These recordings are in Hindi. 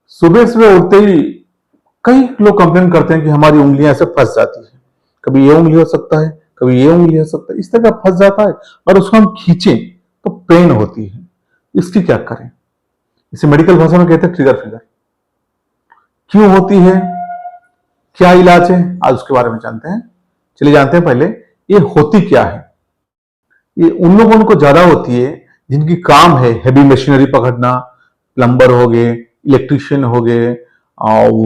सुबह सुबह उठते ही कई लोग कंप्लेन करते हैं कि हमारी उंगलियां ऐसे फंस जाती है। कभी ये उंगली हो सकता है, कभी ये उंगली हो सकता है, इस तरह का फंस जाता है और उसको हम खींचें तो पेन होती है। इसकी क्या करें? इसे मेडिकल भाषा में कहते हैं ट्रिगर फिंगर। क्यों होती है, क्या इलाज है, आज उसके बारे में जानते हैं। चलिए जानते हैं पहले ये होती क्या है। ये उन लोगों को ज्यादा होती है जिनकी काम है हैवी मशीनरी पकड़ना, प्लम्बर हो गए, इलेक्ट्रिशियन हो गए,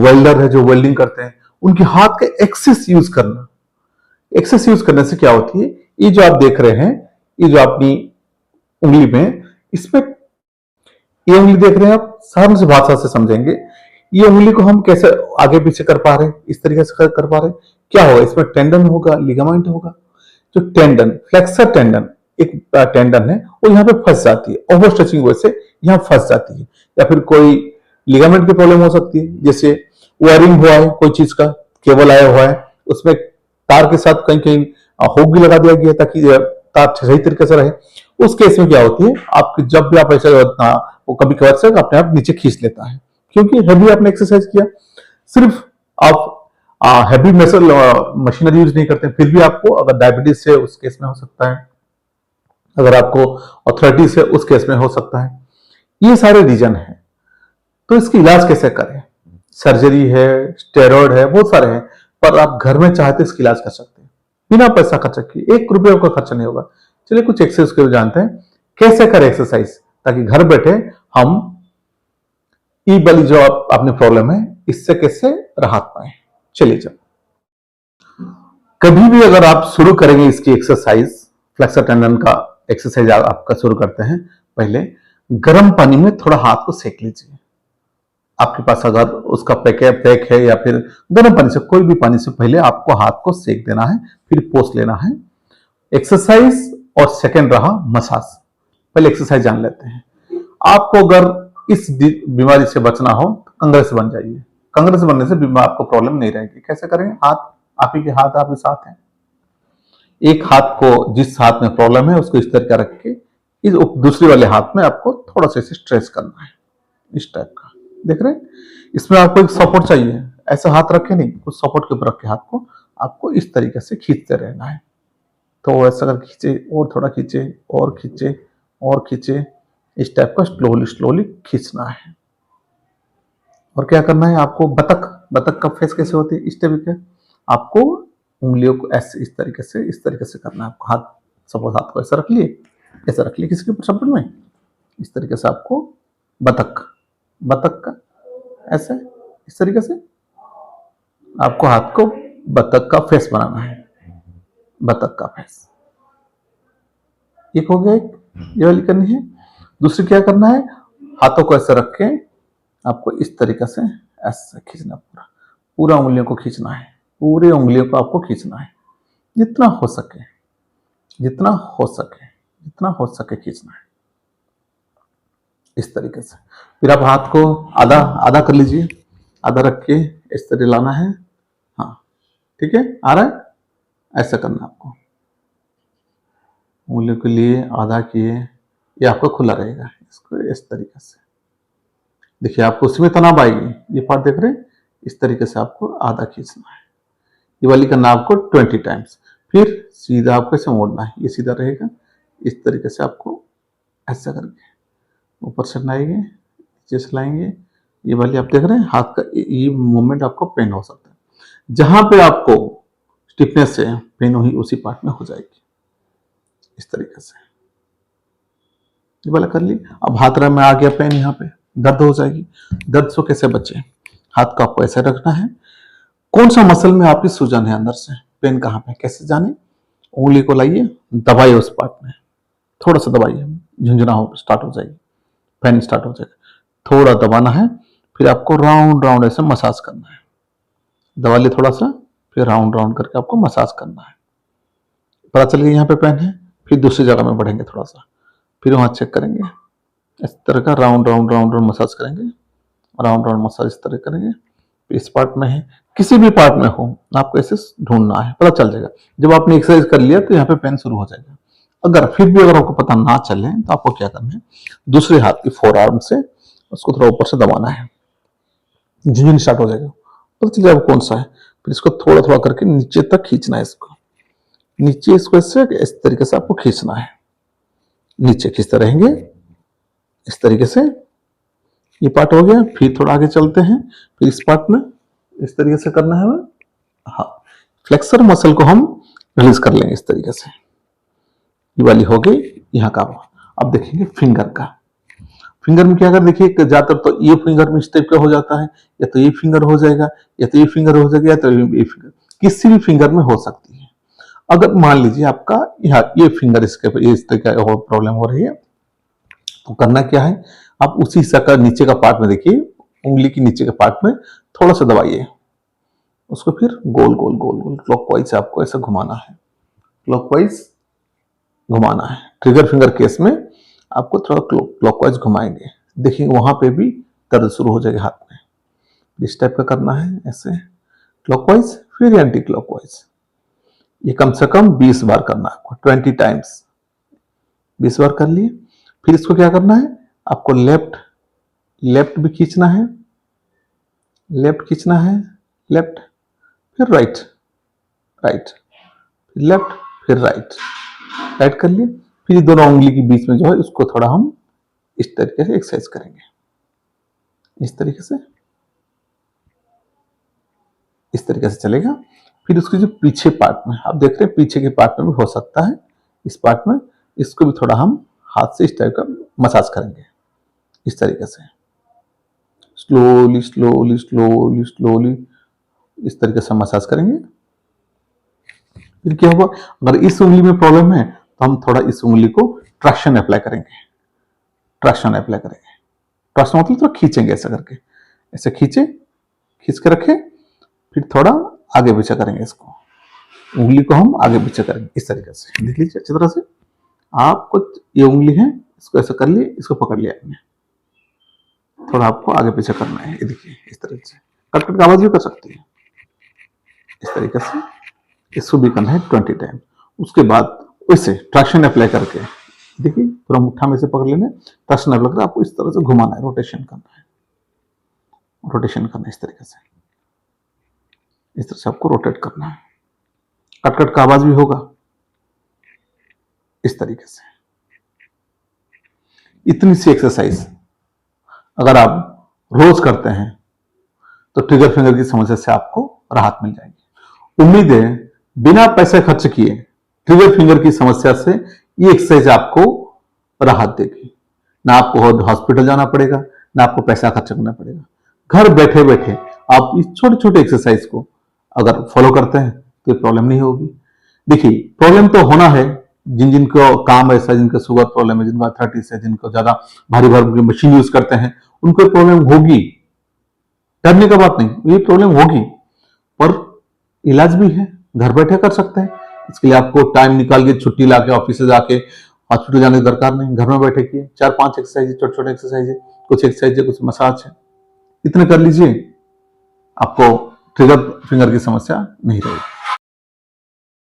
वेल्डर है जो वेल्डिंग करते हैं, उनके हाथ का एक्सेस यूज करना। एक्सेस यूज करने से क्या होती है, ये जो आप देख रहे हैं, ये जो अपनी उंगली में, इसमें ये उंगली देख रहे हैं आप, सामने से भाषा से समझेंगे। ये उंगली को हम कैसे आगे पीछे कर पा रहे हैं, इस तरीके से कर पा रहे हैं। क्या होगा, इसमें टेंडन होगा, लिगामेंट होगा। जो टेंडन, फ्लेक्सर टेंडन, एक टेंडन है, वो यहाँ पे फंस जाती है, ओवर स्ट्रेचिंग वजह से यहाँ फंस जाती है। या फिर कोई लिगामेंट की प्रॉब्लम हो सकती है, जैसे वायरिंग हुआ है, कोई चीज का केबल आया हुआ है, उसमें तार के साथ कहीं कहीं हुक भी लगा दिया गया ताकि तार सही तरीके से रहे। उस केस में क्या होती है, आपकी जब भी आप ऐसा वो कभी कभार से अपने आप नीचे खींच लेता है, क्योंकि हैवी आपने एक्सरसाइज किया। सिर्फ आप हैवी मेसल मशीनरी यूज नहीं करते, फिर भी आपको अगर डायबिटीज है उस केस में हो सकता है, अगर आपको ऑर्थराइटिस है उस केस में हो सकता है। ये सारे रीजन है। तो इसकी इलाज कैसे करें? सर्जरी है, स्टेरॉइड है, बहुत सारे हैं, पर आप घर में चाहते इसका इलाज कर सकते हैं बिना पैसा खर्च किए। 1 रुपये का खर्चा नहीं होगा। चलिए कुछ एक्सरसाइज के जानते हैं कैसे करें एक्सरसाइज, ताकि घर बैठे हम ई वाली जो अपनी प्रॉब्लम है इससे कैसे राहत पाए। चलिए चल, कभी भी अगर आप शुरू करेंगे इसकी एक्सरसाइज, फ्लेक्सर टेंडन का एक्सरसाइज आपका शुरू करते हैं, पहले गर्म पानी में थोड़ा हाथ को सेक लीजिए। आपके पास अगर उसका पैक है या फिर गर्म पानी से, कोई भी पानी से पहले आपको हाथ को सेक देना है, फिर पोंछ लेना है। एक्सरसाइज और सेकंड रहा मसाज। पहले एक्सरसाइज जान लेते हैं। आपको अगर इस बीमारी से बचना हो तो कांग्रेस बन जाइए। कांग्रेस बनने से आपको प्रॉब्लम नहीं रहेगी। कैसे करेंगे? हाथ आप ही के हाथ आपके साथ हैं। एक हाथ को, जिस हाथ में प्रॉब्लम है उसको इस तरह का रख के, इस दूसरे वाले हाथ में आपको थोड़ा सा स्ट्रेच करना है, इस टाइप का। देख रहे हैं? इसमें आपको एक सपोर्ट चाहिए। ऐसा हाथ रखे नहीं, कुछ सपोर्ट के ऊपर रख के हाथ को आपको इस तरीके से खींचते रहना है। तो ऐसा अगर खींचे और थोड़ा खींचे और खींचे और खींचे, इस टाइप का स्लोली स्लोली खींचना है। और क्या करना है आपको, बतख का फेस कैसे होती है, इस टाइप के आपको उंगलियों को ऐसे इस तरीके से करना है। आपको हाथ, सपोज हाथ को ऐसा रख लिए, ऐसा रख लिए किसी के सपोर्ट में, इस तरीके से आपको बतख का ऐसे, इस तरीके से आपको हाथ को बतख का फेस बनाना है। बतख का फेस एक हो गया, एक ये वाली करनी है। दूसरी क्या करना है, हाथों को ऐसे रख के आपको इस तरीके से ऐसे खींचना, पूरा उंगलियों को खींचना है, पूरी उंगलियों को आपको खींचना है, जितना हो सके खींचना है, इस तरीके से। फिर आप हाथ को आधा आधा कर लीजिए, आधा रख के इस तरह लाना है। हाँ ठीक है, आ रहा है? ऐसा करना आपको, उंगलियों के लिए आधा किए, ये आपका खुला रहेगा, इसको इस तरीके से। देखिए आपको उसमें तनाव आएगी, ये पार्ट देख रहे हैं, इस तरीके से आपको आधा खींचना है। ये वाली करना आपको 20 टाइम्स। फिर सीधा आपको ऐसे मोड़ना है, ये सीधा रहेगा, इस तरीके से आपको ऐसा करके ऊपर से लाएंगे, नीचे से लाएंगे। ये वाली आप देख रहे हैं, हाथ का ये मूवमेंट आपको पेन हो सकता है। जहां पे आपको स्टिफनेस से पेन हुई उसी पार्ट में हो जाएगी, इस तरीके से। ये वाला कर ली। अब हाथ में आ गया पेन, यहाँ पे दर्द हो जाएगी। दर्द से कैसे बचे? हाथ को आपको ऐसे रखना है। कौन सा मसल में आपकी सूजन है, अंदर से पेन कहाँ पे, कैसे जाने? उंगली को लाइए, दबाइए उस पार्ट में, थोड़ा सा दबाइए, झुंझुना हो स्टार्ट हो जाएगी, पेन स्टार्ट हो जाएगा। थोड़ा दबाना है, फिर आपको राउंड राउंड ऐसे मसाज करना है। दबा लिया थोड़ा सा, फिर राउंड राउंड करके आपको मसाज करना है। पता चल गया यहाँ पे पेन है, फिर दूसरी जगह में बढ़ेंगे थोड़ा सा, फिर वहां चेक करेंगे, इस तरह का round round round round massage करेंगे, राउंड राउंड मसाज इस तरह करेंगे। इस पार्ट में है, किसी भी पार्ट में हो, आपको ऐसे ढूंढना है, पता चल जाएगा। जब आपने एक्सरसाइज कर लिया तो यहाँ पे पेन शुरू हो जाएगा। अगर फिर भी अगर आपको पता ना चले तो आपको क्या करना है, दूसरे हाथ की फोर आर्म से उसको थोड़ा ऊपर से दबाना है, झुंझुन स्टार्ट हो जाएगा, पता चल जाएगा कौन सा है। फिर इसको थोड़ा थोड़ा करके नीचे तक खींचना है, इसको नीचे, इसको ऐसे इस तरीके से आपको खींचना है, नीचे खींचते रहेंगे इस तरीके से। ये पार्ट हो गया, फिर थोड़ा आगे चलते हैं, फिर इस पार्ट में इस तरीके से करना है हमें। हाँ, फ्लेक्सर मसल को हम रिलीज कर लेंगे इस तरीके से। ये वाली हो गई यहाँ का। अब देखेंगे फिंगर का। फिंगर में क्या कर, देखिए ज्यादातर तो ये फिंगर में इस टाइप का हो जाता है, या तो ये फिंगर हो जाएगा, या तो ये फिंगर हो जाएगा, या तो ये फिंगर, किसी भी फिंगर में हो सकती है। अगर मान लीजिए आपका यहाँ ये फिंगर इसके इस तरीके का प्रॉब्लम हो रही है, तो करना क्या है, आप उसी हिस्सा का नीचे का पार्ट में देखिए, उंगली के नीचे के पार्ट में थोड़ा सा दबाइए उसको, फिर गोल गोल गोल गोल क्लॉकवाइज आपको ऐसा घुमाना है, क्लॉकवाइज घुमाना है। ट्रिगर फिंगर केस में आपको थोड़ा क्लॉकवाइज घुमाएंगे, देखिए वहां पे भी दर्द शुरू हो जाएगा हाथ में। इस टाइप का करना है, ऐसे क्लॉकवाइज फिर एंटी क्लॉकवाइज। ये कम से कम 20 बार करना है आपको, 20 टाइम्स, 20 बार कर लिए। फिर इसको क्या करना है, आपको लेफ्ट भी खींचना है, लेफ्ट खींचना है, लेफ्ट फिर राइट, राइट फिर लेफ्ट फिर राइट, राइट कर लिए। फिर दोनों उंगली के बीच में जो है उसको थोड़ा हम इस तरीके से एक्सरसाइज करेंगे, इस तरीके से, इस तरीके से चलेगा। फिर उसके जो पीछे पार्ट में आप देख रहे हैं, पीछे के पार्ट में भी हो सकता है, इस पार्ट में इसको भी थोड़ा हम हाथ से इस टाइप का मसाज करेंगे, इस तरीके से स्लोली स्लोली स्लोली स्लोली इस तरीके से मसाज करेंगे। फिर क्या होगा, अगर इस उंगली में प्रॉब्लम है तो हम थोड़ा इस उंगली को ट्रैक्शन अप्लाई करेंगे, ट्रैक्शन अप्लाई करेंगे। ट्रैक्शन मतलब थोड़ा खींचेंगे ऐसा करके, ऐसे खींचे, खींच के रखे, फिर थोड़ा आगे पीछे करेंगे, इसको उंगली को हम आगे पीछे करेंगे इस तरीके से। देख लीजिए अच्छी तरह से, आपको ये उंगली है, इसको ऐसा कर लिए, इसको पकड़ लिया आपने, थोड़ा आपको आगे पीछे करना है। ये देखिए इस तरीके से, कट कट आवाज भी कर सकती है इस तरीके से। इसको भी करना है 20 टाइम। उसके बाद वैसे ट्रैक्शन अप्लाई करके देखिए, पूरा मुट्ठा में से पकड़ लेना, ट्रैक्शन अप्लाई करके आपको इस तरह से घुमाना है, रोटेशन करना है, रोटेशन करना है इस तरीके से, इस तरह से आपको रोटेट करना है। कट कट का आवाज भी होगा इस तरीके से। इतनी सी एक्सरसाइज अगर आप रोज करते हैं तो ट्रिगर फिंगर की समस्या से आपको राहत मिल जाएगी। उम्मीद है बिना पैसे खर्च किए ट्रिगर फिंगर की समस्या से ये एक्सरसाइज आपको राहत देगी। ना आपको हॉस्पिटल जाना पड़ेगा, ना आपको पैसा खर्च करना पड़ेगा। घर बैठे बैठे आप इस छोटे छोटे एक्सरसाइज को अगर फॉलो करते हैं तो प्रॉब्लम नहीं होगी। देखिए प्रॉब्लम तो होना है, जिन जिनको काम ऐसा, जिनको शुगर प्रॉब्लम है, जिनको आर्थराइटिस है, जिनको ज्यादा भारी भारी मशीन यूज करते हैं, उनको प्रॉब्लम होगी, डरने का बात नहीं, ये प्रॉब्लम होगी, पर इलाज भी है, घर बैठे कर सकते हैं। इसके लिए आपको टाइम निकाल के छुट्टी लाके ऑफिस से जाके हॉस्पिटल जाने की दरकार नहीं, घर में बैठे किए 4-5 एक्सरसाइज, छोटे छोटे एक्सरसाइज है, कुछ एक्सरसाइज है, कुछ मसाज है, इतने कर लीजिए, आपको ट्रिगर फिंगर की समस्या नहीं रहेगी।